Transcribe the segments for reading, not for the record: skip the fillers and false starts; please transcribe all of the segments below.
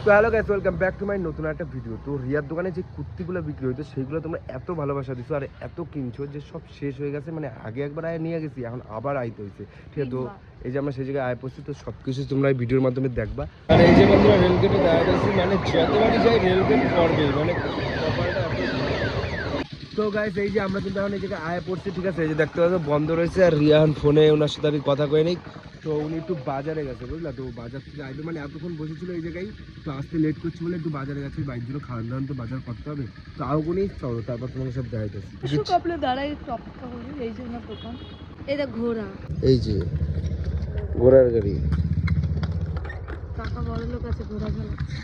তো hello guys, welcome back to my নতুন একটা ভিডিও। তো রিয়ার দোকানে যে কুর্তিগুলো বিক্রি হইতো সেইগুলো তোমরা এত ভালোবাসা দিছো আর এত কিনছো যে সব শেষ হয়ে গেছে। মানে আগে একবার আয় নিয়ে গেছি, এখন আবার আইতে হয়েছে। ঠিক আছে, তো এই যে আমরা সেই জায়গায় আয় পড়ছি, তো সব কিছু তোমরা এই ভিডিওর মাধ্যমে দেখবা। আর এই যে বন্ধুরা রেলগেটে দেখা যাচ্ছে, মানে যতবারই যাই রেলগেট পড়বে, মানে তো গাইস এই যে আমরা কিন্তু এখন এই জায়গায় আয় পড়ছি। ঠিক আছে, এই যে দেখতে পাচ্ছ বন্ধ রয়েছে, আর রিয়ান ফোনে ওনার সাথে আমি কথা কয়ে নেই। তো উনি একটু বাজারে গেছে, বুঝলা? তো বাজার থেকে আইবে, মানে এতক্ষণ বসেছিল এই জায়গায়, তো আসতে লেট করছে বলে একটু বাজারে গেছে। বাইক জন্য খাওয়ান দাওয়ান তো বাজার করতে হবে, তো আগুনই চলো তারপর তোমাকে সব দেখাইতেছি। দাঁড়াই টপকা করি, এই জন্য দোকান। এই দেখ ঘোড়া, এই যে ঘোড়ার গাড়ি, টাকা বড় লোক আছে ঘোড়া চালাচ্ছে।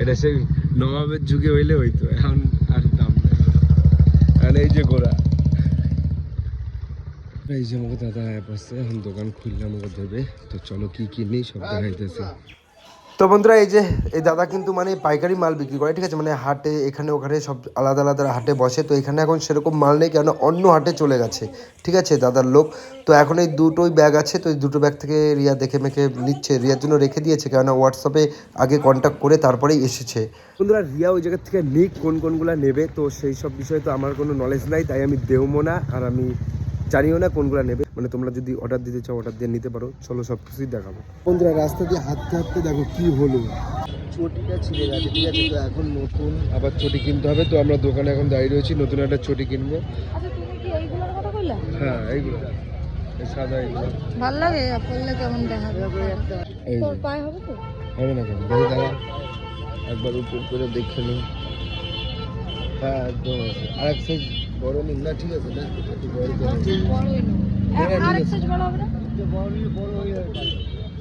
এটা সেই নবাবের যুগে হইলে হইতো, এখন আর দাম নেই। আর এই যে ঘোড়া, এই যে আমাকে দাদা অ্যাপ আছে, এখন দোকান খুললে আমাকে দেবে। তো চলো কি কিনি সব দেখাইতেছি। তো বন্ধুরা এই যে এই দাদা কিন্তু মানে পাইকারি মাল বিক্রি করে। ঠিক আছে, মানে হাটে এখানে ওখানে সব আলাদা আলাদা হাটে বসে। তো এখানে এখন সেরকম মাল নেই, কেন অন্য হাটে চলে গেছে। ঠিক আছে, দাদার লোক। তো এখন এই দুটোই ব্যাগ আছে, তো এই দুটো ব্যাগ থেকে রিয়া দেখে মেখে নিচ্ছে, রিয়ার জন্য রেখে দিয়েছে, কেননা হোয়াটসঅ্যাপে আগে কন্ট্যাক্ট করে তারপরেই এসেছে। বন্ধুরা রিয়া ওই জায়গা থেকে নিক কোন কোনগুলো নেবে, তো সেই সব বিষয়ে তো আমার কোনো নলেজ নাই, তাই আমি দেবো না, আর আমি জানিও না কোনগুলো নেবে। মানে তোমরা যদি অর্ডার দিতে চাও অর্ডার দিয়ে নিতে পারো। চলো সব কিছুই দেখাবো। বন্ধুরা রাস্তা দিয়ে হাঁটতে হাঁটতে দেখো কি হলো, চটিটা ছিঁড়ে গেছে। ঠিক আছে, তো এখন নতুন আবার চটি কিনতে হবে। তো আমরা দোকানে এখন দাঁড়িয়ে রয়েছি, নতুন একটা চটি কিনবো। আচ্ছা তুমি কি এইগুলোর কথা কইলা? হ্যাঁ এইগুলো সাদা, এগুলো ভাল লাগে পরলে, কেমন দেখাবে? এই তোর পায়ে হবে তো? হবে না কেন, দেখে দাঁড়া একবার উপর করে দেখে নিই। হ্যাঁ একদম আছে। আর এক সাইজ বড় নিন না, ঠিক আছে না, একটু বড় করে বড়ই না, আর এক সাইজ বড় হবে না?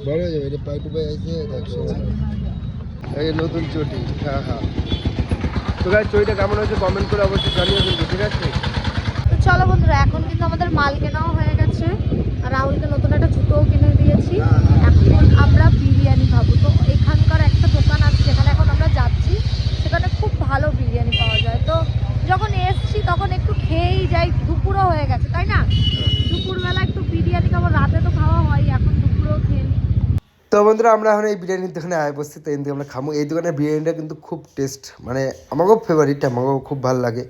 বড় হয়ে যাবে। এটা পাই টু পাই আছে, দেখছো এই নতুন চটি। হ্যাঁ হ্যাঁ, তো গাইস চটিটা কেমন হয়েছে কমেন্ট করে অবশ্যই জানিয়ে দেবো। ঠিক আছে, তো চলো বন্ধুরা, এখন কিন্তু আমাদের মাল কেনাও হয়ে গেছে, আর রাহুলকে নতুন একটা জুতোও কিনে দিয়েছি। এখন আমরা বিরিয়ানি খাবো। তো এখানকার একটা দোকান আছে যেখানে এখন আমরা যাচ্ছি, সেখানে খুব ভালো বিরিয়ানি পাওয়া যায়। তো যখন এসছি তখন একটু খেয়েই যাই, দুপুরও হয়ে গেছে তাই না? দুপুরবেলা একটু বিরিয়ানি খাবো, রাতে তো খাওয়া হয়, এখন দুপুরেও খেয়ে নিই। তো বন্ধুরা আমরা এখন এই বিরিয়ানির দোকানে আয় বসছি, তো এই দোকানে আমরা খাবো। এই দোকানের বিরিয়ানিটা কিন্তু খুব টেস্ট, মানে আমাকেও ফেভারিট, আমাকেও খুব ভালো লাগে।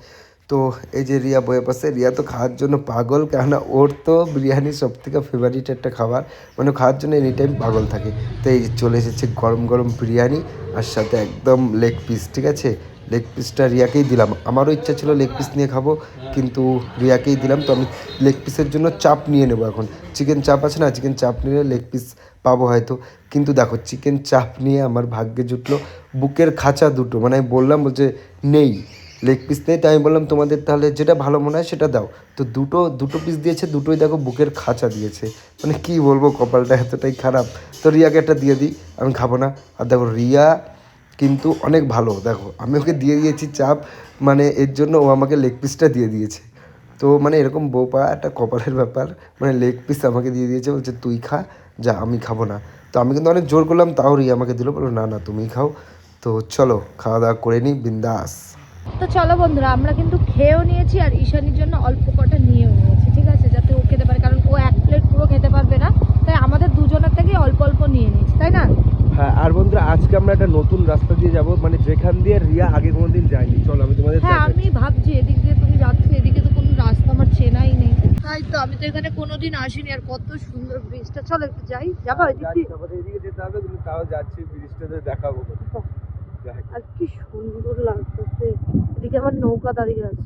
তো এই যে রিয়া বয়ে পাশে, রিয়া তো খাওয়ার জন্য পাগল, কেননা ওর তো বিরিয়ানি সব থেকে ফেভারিট একটা খাবার, মানে খাওয়ার জন্য এনি টাইম পাগল থাকে। তো এই চলে এসেছে গরম গরম বিরিয়ানি, আর সাথে একদম লেগ পিস। ঠিক আছে, লেগ পিসটা রিয়াকেই দিলাম। আমারও ইচ্ছা ছিল লেগ পিস নিয়ে খাবো, কিন্তু রিয়াকেই দিলাম। তো আমি লেগ পিসের জন্য চাপ নিয়ে নেবো এখন। চিকেন চাপ আছে না, চিকেন চাপ নিলে লেগ পিস পাবো হয়তো। কিন্তু দেখো চিকেন চাপ নিয়ে আমার ভাগ্যে জুটলো বুকের খাঁচা দুটো। মানে আমি বললাম, বলছে নেই লেগ পিস নেই। তো আমি বললাম তোমাদের তাহলে যেটা ভালো মনে হয় সেটা দাও। তো দুটো পিস দিয়েছে, দুটোই দেখো বুকের খাঁচা দিয়েছে। মানে কি বলবো, কপালটা এতটাই খারাপ। তো রিয়াকে একটা দিয়ে দিই, আমি খাবো না। আর দেখো রিয়া কিন্তু অনেক ভালো, দেখো আমি ওকে দিয়ে দিয়েছি চাপ, মানে এর জন্য ও আমাকে লেগ পিসটা দিয়ে দিয়েছে। তো মানে এরকম বউ পাওয়া একটা কপালের ব্যাপার। মানে লেগ পিস আমাকে দিয়ে দিয়েছে, বলছে তুই খা, যা আমি খাবো না। তো আমি কিন্তু অনেক জোর করলাম, তাও রিয়া আমাকে দিল, বলো না না তুমিই খাও। তো চলো খাওয়া দাওয়া করে নিই বিন্দাস। তো চলো বন্ধুরা, আমরা কিন্তু খেয়েও নিয়েছি, আর ঈশানীর জন্য অল্প কটা নিয়েও নিয়েছি। ঠিক আছে, যাতে ও খেতে পারে, কারণ ও এক প্লেট পুরো খেতে পারবে না, তাই আমাদের দুজনের থেকে অল্প অল্প নিয়ে নিয়েছি, তাই না? হ্যাঁ, আর বন্ধুরা আজকে আমরা একটা নতুন রাস্তা দিয়ে যাব, মানে যেখান দিয়ে রিয়া আগে কোনোদিন যায়নি। চলো আমি তোমাদের হ্যাঁ, আমি ভাবছি এদিক দিয়ে তুমি যাচ্ছ, এদিকে তো কোনো রাস্তা আমার চেনাই নেই। তাই তো, আমি তো এখানে কোনোদিন আসিনি। আর কত সুন্দর ব্রিজটা, চলো একটু যাই। যাবো এদিকে যেতে হবে, কিন্তু তাও যাচ্ছি, ব্রিজটাতে দেখাবো। আর কি সুন্দর লাগতেছে, এদিকে আমার নৌকা দাঁড়িয়ে আছে,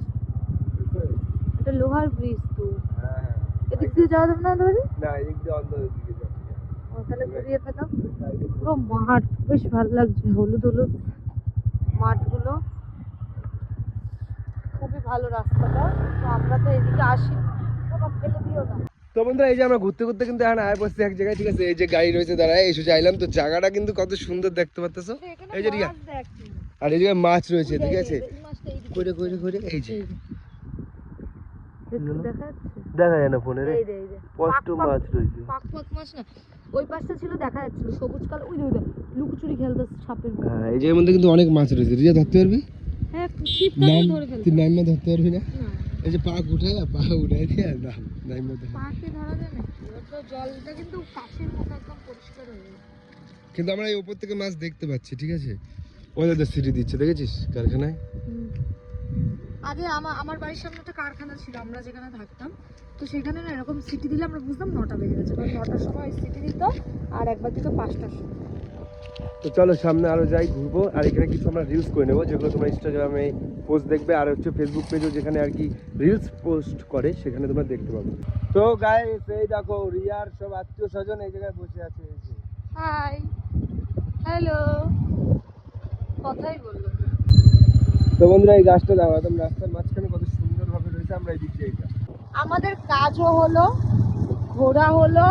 এটা লোহার ব্রিজ। তো হ্যাঁ এদিক দিয়ে যাওয়া যাবে না ধরে? না, এদিক দিয়ে অন্য দিকে যাবো। তাহলে ঘুরিয়ে থাকা পুরো মাঠ, বেশ ভালো লাগছে, হলুদ হলুদ মাঠগুলো, খুবই ভালো রাস্তাটা। তো আমরা তো এদিকে আসি, বাবা ফেলে দিও না। তো বন্ধুরা এই যে আমরা ঘুরতে ঘুরতে কিন্তু এখন আয় বসছি এক জায়গায়। ঠিক আছে, এই যে গাড়ি রয়েছে দাঁড়ায়, এই সোজা আইলাম। তো জায়গাটা কিন্তু কত সুন্দর দেখতে পাচ্ছ, এই যে রিয়া। আর এই জায়গায় মাছ রয়েছে। ঠিক আছে, করে করে করে এই যে দেখা যায় না ফোনে রে, কষ্ট মাছ রয়েছে, পাক পাক মাছ না, ওই পাশটা ছিল দেখা যাচ্ছিল সবুজ কালো, ওই ওই লুকোচুরি খেলতে সাপের মতো। হ্যাঁ এই যে মধ্যে কিন্তু অনেক মাছ রয়েছে। রিয়া ধরতে পারবি? হ্যাঁ, ছিপ দিয়ে ধরে ফেলতে। তুই নাইমা ধরতে পারবি না? এই যে পাক উঠাই দিয়ে নাইমা ধর। পাকে ধরা যায় না, তো জলটা কিন্তু কাছের মতো একদম পরিষ্কার হয়ে যায়। কিন্তু আমরা এই উপর থেকে মাছ দেখতে পাচ্ছি, ঠিক আছে? ওই যে সিটি দিচ্ছে, দেখেছিস কারখানায়? আগে আমার বাড়ির সামনে একটা কারখানা ছিল, আমরা যেখানে থাকতাম, তো সেখানে না এরকম সিটি দিলে আমরা বুঝতাম 9টা বেজে গেছে, কারণ 9টার সময় সিটি দিত আর একবার দিত 5টার সময়। তো চলো সামনে আরো যাই, ঘুরবো। আর এখানে কিছু আমরা রিলস করে নেবো, যেগুলো তোমরা ইনস্টাগ্রামে পোস্ট দেখবে, আর হচ্ছে ফেসবুক পেজও যেখানে আর কি রিলস পোস্ট করে, সেখানে তোমরা দেখতে পাবে। তো গাইস এই দেখো রিয়ার সব আত্মীয় স্বজন এই জায়গায় বসে আছে। হাই, হ্যালো, কথাই বললো। তো বন্ধুরা এই গাছটা দেখো, একদম রাস্তার মাঝখানে কত সুন্দরভাবে রয়েছে। আমরা এই দিক দিয়ে এটা আমাদের কাজও হলো, ঘোরা হলো,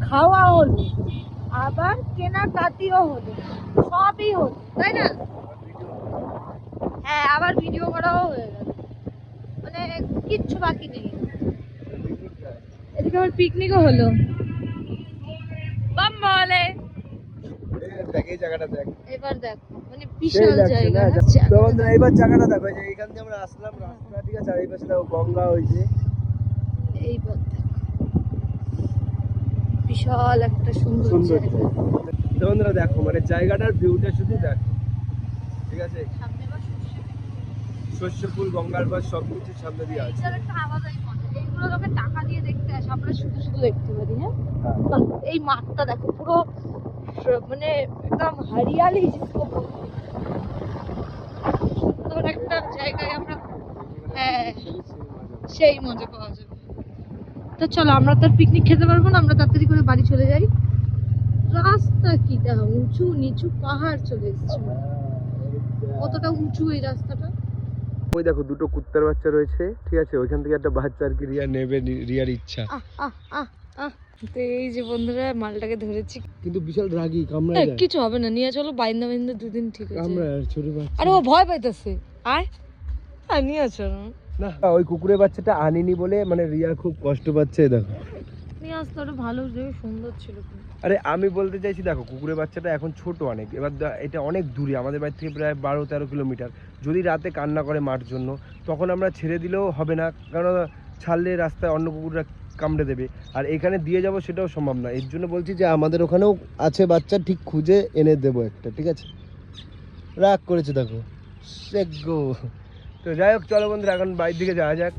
খাওয়া হলো, আবার কেনাকাটিও হলো, সবই হলো, তাই না? হ্যাঁ, আবার ভিডিও করাও হয়ে গেল, মানে কিচ্ছু বাকি নেই। এদিকে আবার পিকনিকও হলো। বাম বলে দেখ এই জায়গাটা দেখ, এবার দেখো, মানে বিশাল জায়গা। তো বন্ধুরা এবার জায়গাটা দেখো, যে এইখান দিয়ে আমরা আসলাম রাস্তা, ঠিক আছে? আর এই পাশে দেখো গঙ্গা হয়েছে। এইবার দেখো বিশাল একটা সুন্দর সুন্দর জায়গা। তো বন্ধুরা দেখো, মানে জায়গাটার ভিউটা শুধু দেখো, ঠিক আছে? সামনে আবার শস্য ফুল, গঙ্গার পাশ সবকিছু সামনে দিয়ে আছে। এটার একটা আলাদাই মজা। এইগুলো লোকে টাকা দিয়ে দেখতে আসে, আমরা শুধু শুধু দেখতে পারি। হ্যাঁ, হ্যাঁ। বাহ, এই মাঠটা দেখো পুরো মানে একদম হরিয়ালি, জিনিসকে বলতে সুন্দর একটা জায়গায় আমরা, হ্যাঁ সেই মজা পাওয়া যাবে। তো চলো, আমরা তো পিকনিক খেতে পারবো না, আমরা তাড়াতাড়ি করে বাড়ি চলে যাই। রাস্তা কি দেখো, উঁচু নিচু পাহাড় চলে এসেছে, কতটা উঁচু এই রাস্তাটা। ওই দেখো দুটো কুত্তার বাচ্চা রয়েছে, ঠিক আছে? ওইখান থেকে একটা বাচ্চা আর কি রিয়া নেবে, রিয়ার ইচ্ছা। আহ আহ আহ আহ তো এই যে বন্ধুরা মালটাকে ধরেছি, কিন্তু বিশাল রাগী, কামড়ায় দেয়। কিছু হবে না, নিয়ে চলো, বাইন্দা বাইন্দা দুদিন ঠিক আছে। কামড়ায়, ছোট বাচ্চা। আরে ও ভয় পাইতেছে, আয় আর নিয়ে চলো। না ওই কুকুরের বাচ্চাটা আনিনি বলে মানে রিয়া খুব কষ্ট পাচ্ছে, দেখো। নিয়ে আসতে আরো ভালো, সুন্দর ছিল। আরে আমি বলতে চাইছি দেখো, কুকুরের বাচ্চাটা এখন ছোট অনেক, এবার এটা অনেক দূরে আমাদের বাড়ি থেকে, প্রায় 12-13 কিলোমিটার। যদি রাতে কান্না করে মার জন্য, তখন আমরা ছেড়ে দিলেও হবে না, কারণ ছাড়লে রাস্তায় অন্য কুকুররা কামড়ে দেবে, আর এখানে দিয়ে যাব সেটাও সম্ভব না। এর জন্য বলছি যে আমাদের ওখানেও আছে বাচ্চা, ঠিক খুঁজে এনে দেবো একটা, ঠিক আছে? রাগ করেছে দেখো, তো যাই হোক, চলো বন্ধুরা এখন বাড়ির দিকে যাওয়া যাক।